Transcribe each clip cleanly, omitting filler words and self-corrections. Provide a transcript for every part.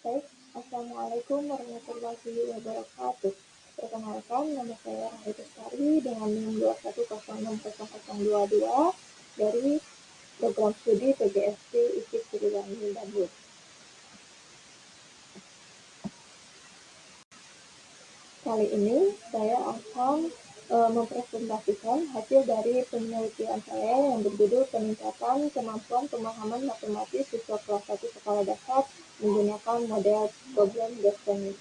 Baik, Assalamualaikum warahmatullahi wabarakatuh. Perkenalkan, nama saya Rahel Bestari dengan NIM 2106022 dari program studi PGSD IKIP Siliwangi Bandung. Kali ini saya akan mempresentasikan hasil dari penelitian saya yang berjudul peningkatan kemampuan pemahaman matematis siswa kelas 1 sekolah dasar menggunakan model problem based learning.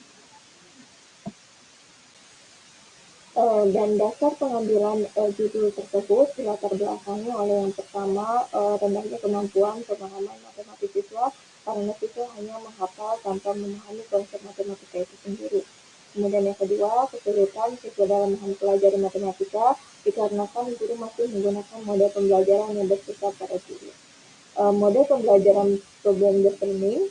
Dan dasar pengambilan judul tersebut dilatar belakangi oleh yang pertama rendahnya kemampuan pemahaman matematis siswa karena siswa hanya menghafal tanpa memahami konsep matematika itu sendiri. Kemudian yang kedua, kesulitan siswa dalam mempelajari matematika dikarenakan guru masih menggunakan model pembelajaran yang bersifat pada diri. Model pembelajaran problem based learning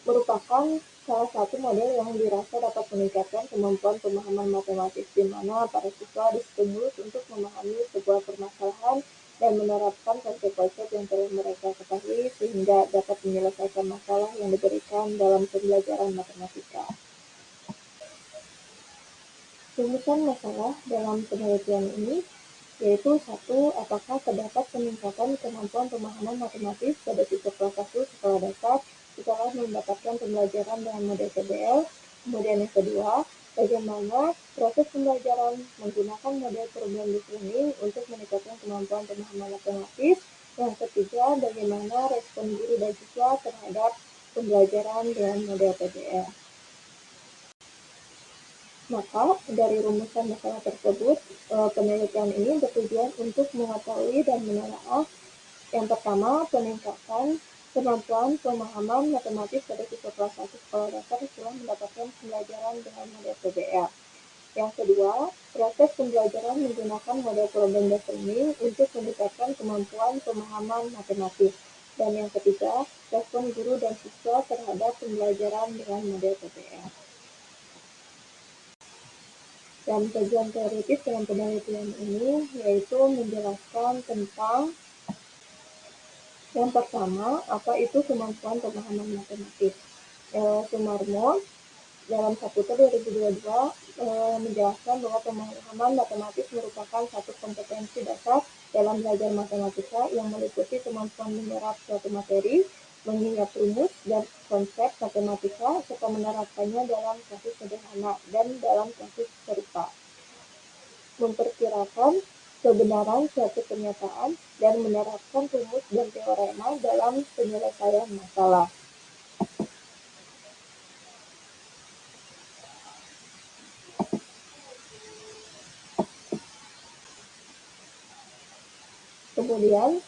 merupakan salah satu model yang dirasa dapat meningkatkan kemampuan pemahaman matematis di mana para siswa distimulus untuk memahami sebuah permasalahan dan menerapkan konsep-konsep yang telah mereka ketahui sehingga dapat menyelesaikan masalah yang diberikan dalam pembelajaran matematika. Rumusan masalah dalam penelitian ini yaitu satu, apakah terdapat peningkatan kemampuan pemahaman matematis pada siswa kelas 1 sekolah dasar setelah mendapatkan pembelajaran dengan model PBL. Kemudian yang kedua, bagaimana proses pembelajaran menggunakan model problem based learning untuk meningkatkan kemampuan pemahaman matematis. Yang ketiga, bagaimana respon guru dan siswa terhadap pembelajaran dengan model PBL. Maka, dari rumusan masalah tersebut, penelitian ini bertujuan untuk mengetahui dan menelaah yang pertama, peningkatan kemampuan pemahaman matematis pada siswa kelas 1 sekolah dasar setelah mendapatkan pembelajaran dengan model PBL. Yang kedua, proses pembelajaran menggunakan model problem based learning untuk meningkatkan kemampuan pemahaman matematis. Dan yang ketiga, respon guru dan siswa terhadap pembelajaran dengan model PBL. Dan bagian teoritis dalam penelitian ini yaitu menjelaskan tentang yang pertama, apa itu kemampuan pemahaman matematis. Sumarmo dalam Saputra 2022 menjelaskan bahwa pemahaman matematis merupakan satu kompetensi dasar dalam belajar matematika yang meliputi kemampuan menyerap suatu materi, mengingat rumus dan konsep matematika, serta menerapkannya dalam kasus sederhana dan dalam kasus serupa. Memperkirakan kebenaran suatu pernyataan dan menerapkan rumus dan teorema dalam penyelesaian masalah. Kemudian,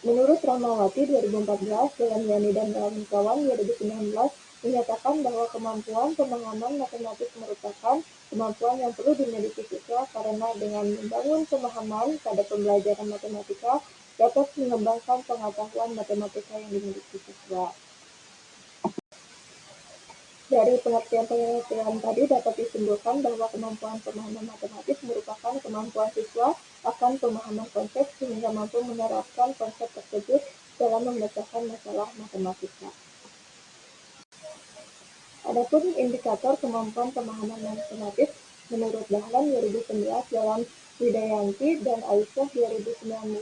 menurut Ramawati 2014 dalam Yani dan kawan-kawan 2019 menyatakan bahwa kemampuan pemahaman matematis merupakan kemampuan yang perlu dimiliki siswa karena dengan membangun pemahaman pada pembelajaran matematika dapat mengembangkan pengetahuan matematika yang dimiliki siswa. Dari pengertian tadi dapat disimpulkan bahwa kemampuan pemahaman matematis merupakan kemampuan siswa akan pemahaman konsep sehingga mampu menerapkan konsep tersebut dalam memecahkan masalah matematika. Adapun indikator kemampuan pemahaman matematis menurut Dahlan 2011 dalam Widayanti dan Aisyah 2019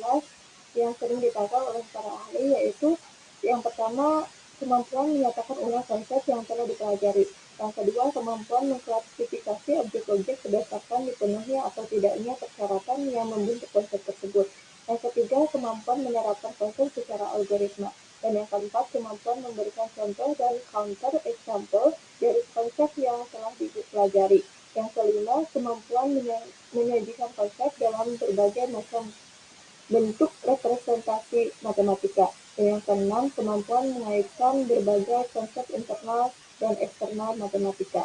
yang sering dipakai oleh para ahli yaitu yang pertama, kemampuan menyatakan ulang konsep yang telah dipelajari. Yang kedua, kemampuan mengklasifikasi objek-objek berdasarkan dipenuhi atau tidaknya persyaratan yang membentuk konsep tersebut. Yang ketiga, kemampuan menerapkan konsep secara algoritma. Dan yang keempat, kemampuan memberikan contoh dan counter example dari konsep yang telah dipelajari. Yang kelima, kemampuan menyajikan konsep dalam berbagai macam bentuk representasi matematika. Dan yang keenam, kemampuan mengaitkan berbagai konsep internal dan eksternal matematika.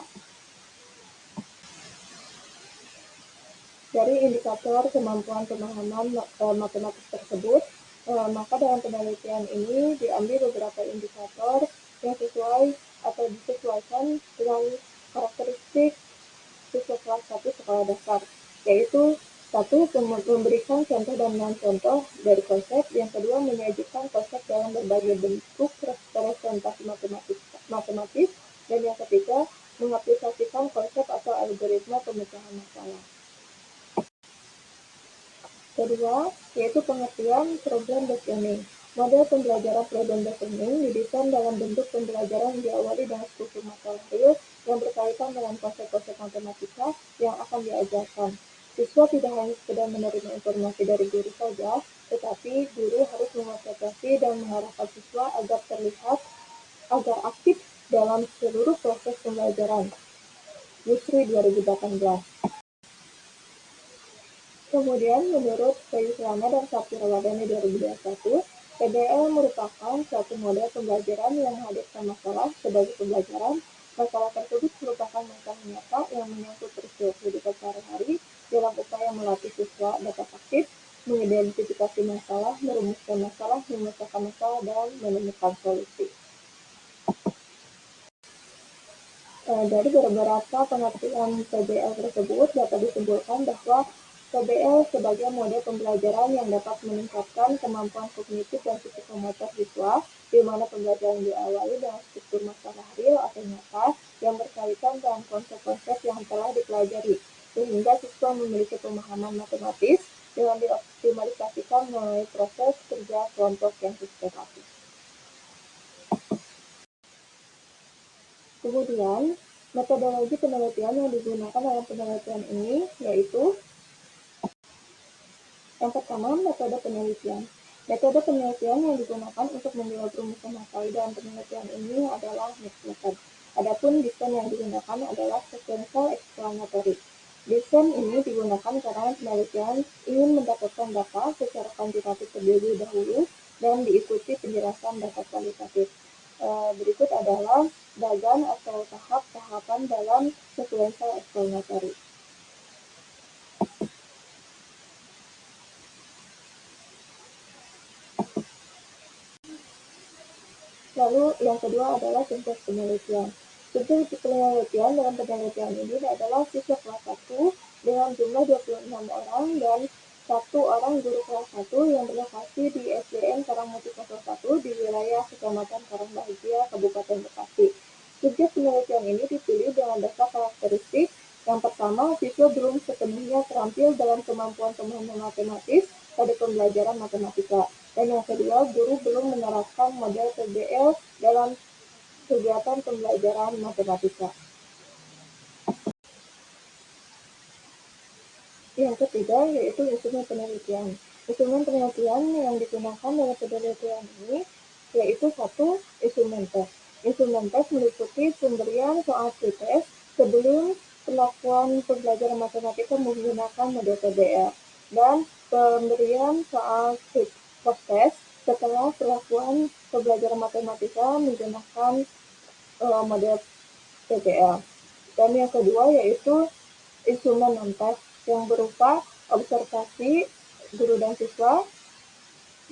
Dari indikator kemampuan pemahaman matematis tersebut, maka dalam penelitian ini diambil beberapa indikator yang sesuai atau disesuaikan dengan karakteristik siswa kelas 1 sekolah dasar, yaitu satu, memberikan contoh dan non-contoh dari konsep. Yang kedua, menyajikan konsep dalam berbagai bentuk representasi matematis, dan yang ketiga, mengaplikasikan konsep atau algoritma pemecahan masalah. Kedua, yaitu pengertian problem-based learning. Model pembelajaran problem-based learning didesain dalam bentuk pembelajaran yang diawali dengan struktur masalah real yang berkaitan dengan konsep-konsep matematika yang akan diajarkan. Siswa tidak hanya sekedar menerima informasi dari guru saja, tetapi guru harus mengobservasi dan mengarahkan siswa agar aktif dalam seluruh proses pembelajaran. Yusri 2018. Kemudian, menurut Feyuslana dan Sapirawadani 2021, PBL merupakan suatu model pembelajaran yang menghadirkan masalah sebagai pembelajaran. Masalah tersebut merupakan masalah nyata yang menyangkut peristiwa kehidupan sehari-hari dalam upaya melatih siswa dapat aktif, mengidentifikasi masalah, merumuskan masalah, memecahkan masalah, dan menemukan solusi. Dari beberapa pengertian PBL tersebut dapat disimpulkan bahwa PBL sebagai model pembelajaran yang dapat meningkatkan kemampuan kognitif dan psikomotor siswa, di mana pembelajaran diawali dengan struktur masalah real atau nyata yang berkaitan dengan konsep-konsep yang telah dipelajari, sehingga siswa memiliki pemahaman matematis dengan dioptimalisasikan melalui proses kerja kelompok yang sistematis. Kemudian, metodologi penelitian yang digunakan dalam penelitian ini yaitu yang pertama, metode penelitian. Metode penelitian yang digunakan untuk menjawab rumusan masalah dalam penelitian ini adalah mixed method. Adapun desain yang digunakan adalah sequential explanatory. Desain ini digunakan karena penelitian ingin mendapatkan data secara kuantitatif terlebih dahulu dan diikuti penjelasan data kualitatif. Berikut adalah bagan atau tahap-tahapan dalam sequential explanatory. Lalu yang kedua adalah subjek penelitian. Subjek penelitian dalam penelitian ini adalah siswa kelas 1 dengan jumlah 26 orang dan 1 orang guru kelas 1 yang berlokasi di SDN Karangmuti 01 di wilayah Kecamatan Karangbahagia, Kabupaten Bekasi. Subjek penelitian ini dipilih dengan dasar karakteristik. Yang pertama, siswa belum sepenuhnya terampil dalam kemampuan pemahaman matematis pada pembelajaran matematika. Dan yang kedua, guru belum menerapkan model PBL dalam kegiatan pembelajaran matematika. Yang ketiga, yaitu instrumen penelitian. Instrumen penelitian yang digunakan dalam penelitian ini yaitu satu, instrumen tes. Instrumen tes meliputi pemberian soal pretest sebelum pelakuan pembelajaran matematika menggunakan model PBL dan pemberian soal post-test setelah pelakuan pembelajaran matematika menggunakan model PBL. Dan yang kedua yaitu instrumen non-tes yang berupa observasi guru dan siswa,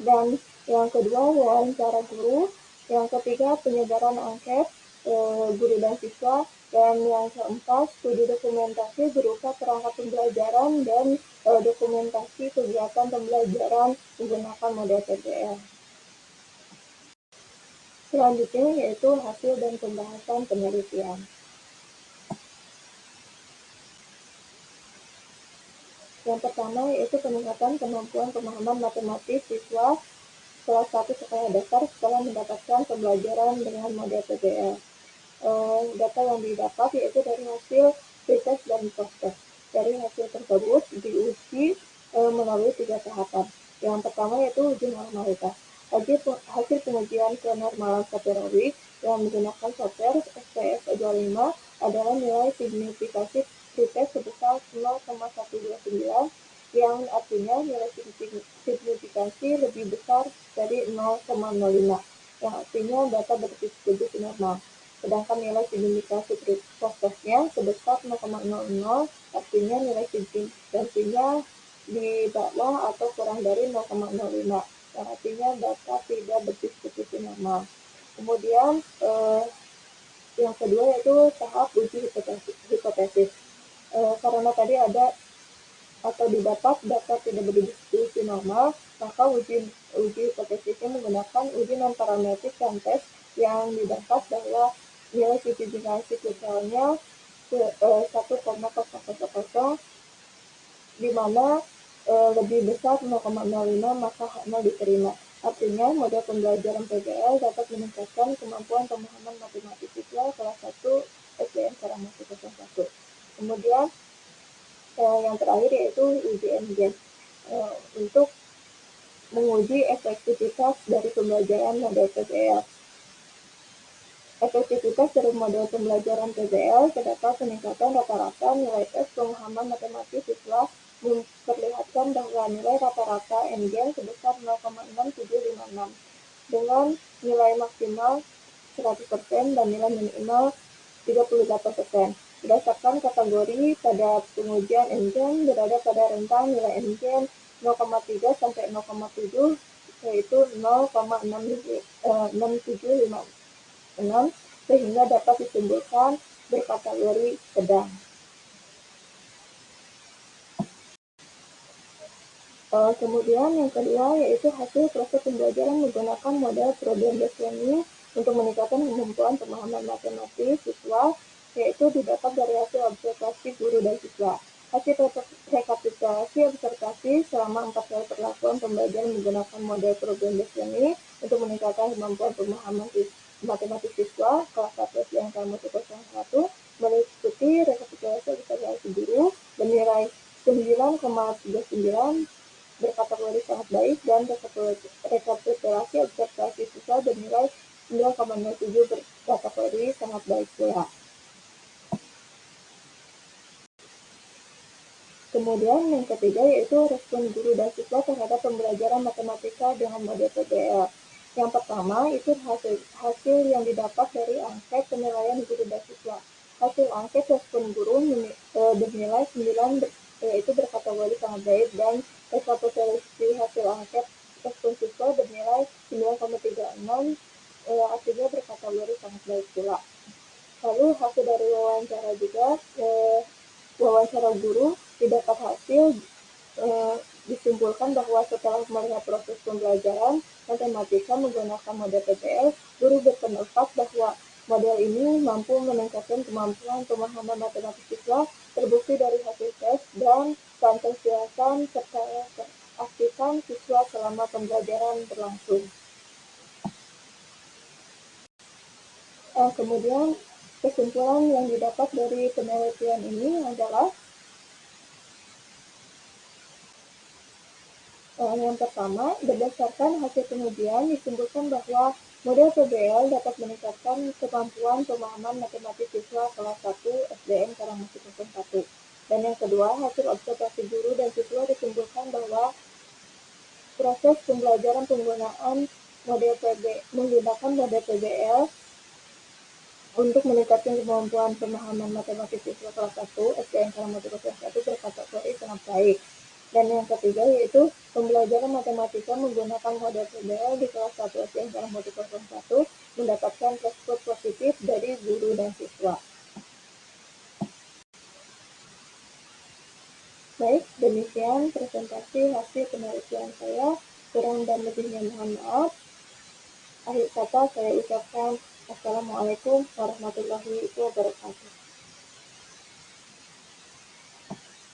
dan yang kedua wawancara guru, yang ketiga penyebaran angket guru dan siswa, dan yang keempat studi dokumentasi berupa perangkat pembelajaran dan dokumentasi kegiatan pembelajaran menggunakan model PBL. Selanjutnya yaitu hasil dan pembahasan penelitian. Yang pertama yaitu peningkatan kemampuan pemahaman matematis siswa kelas 1 sekolah dasar setelah mendapatkan pembelajaran dengan model PBL. Data yang didapat yaitu dari hasil pretest dan post-test. Dari hasil tersebut diuji melalui 3 tahapan. Yang pertama yaitu uji normalitas. Hasil pengujian kenormalan Saperowick yang menggunakan software SPS 25 adalah nilai signifikasi pretest sebesar 0,129 yang artinya nilai signifikansi lebih besar dari 0,05 yang artinya data berdistribusi normal. Sedangkan nilai signifikansi post-testnya sebesar 0,00 artinya nilai signifikansinya di bawah atau kurang dari 0,05 yang artinya data tidak berdistribusi normal. Kemudian yang kedua yaitu tahap uji hipotesis. Karena tadi ada atau didapat data tidak berdistribusi normal, maka uji hipotesisnya menggunakan uji non-parametrik dan tes yang didapat bahwa nilai simplifikasi kuotanya 1,000, di mana lebih besar 0,05 maka hak 0 diterima. Artinya, model pembelajaran PBL dapat meningkatkan kemampuan pemahaman matematik siswa kelas 1 SDN Karamati 01. Kemudian, yang terakhir yaitu uji NGEN untuk menguji efektivitas dari pembelajaran model PBL. Efektivitas dari model pembelajaran PBL terdapat peningkatan rata-rata nilai tes pemahaman matematik siswa memperlihatkan bahwa nilai rata-rata NGEN sebesar 0,6756 dengan nilai maksimal 100% dan nilai minimal 38%. Berdasarkan kategori pada pengujian NGEN berada pada rentang nilai NGEN 0,3 sampai 0,7 yaitu 0,6756 sehingga dapat disimpulkan berkategori sedang. Kemudian yang kedua yaitu hasil proses pembelajaran menggunakan model problem based learning untuk meningkatkan kemampuan pemahaman matematik siswa, yaitu didapat dari hasil observasi guru dan siswa. Hasil rekapitulasi observasi selama 4 kali perlakuan pembelajaran menggunakan model problem based learning untuk meningkatkan kemampuan pemahaman matematik siswa kelas 1 SDN Karamati 01 meliputi rekapitulasi observasi guru bernilai 9,39 berkategori sangat baik dan rekapitulasi observasi siswa bernilai 9,07 berkategori sangat baik pula. Kemudian yang ketiga yaitu respon guru dan siswa terhadap pembelajaran matematika dengan model PBL. Yang pertama itu hasil yang didapat dari angket penilaian guru dan siswa. Hasil angket respon guru bernilai 9 yaitu berkategori sangat baik dan rekapitulasi hasil angket respon siswa bernilai 9,36 artinya berkategori sangat baik pula. Lalu hasil dari wawancara juga wawancara guru didapat hasil disimpulkan bahwa setelah melihat proses pembelajaran matematika menggunakan model PBL, guru berpendapat bahwa model ini mampu meningkatkan kemampuan pemahaman matematik siswa terbukti dari hasil tes dan keantusiasan serta keaktifan siswa selama pembelajaran berlangsung. Kemudian kesimpulan yang didapat dari penelitian ini adalah yang pertama, berdasarkan hasil pengujian disimpulkan bahwa model PBL dapat meningkatkan kemampuan pemahaman matematik siswa kelas 1 SDN Karamati 01. Dan yang kedua, hasil observasi guru dan siswa disimpulkan bahwa proses pembelajaran penggunaan menggunakan model PBL untuk meningkatkan kemampuan pemahaman matematik siswa kelas 1 SDN Karamati 01 berkategori sangat baik. Dan yang ketiga yaitu pembelajaran matematika menggunakan model PBL di kelas 1 SDN Karamati 01 mendapatkan respon positif dari guru dan siswa. Baik, demikian presentasi hasil penelitian saya. Kurang dan lebihnya mohon maaf. Akhir kata saya ucapkan Assalamualaikum warahmatullahi wabarakatuh.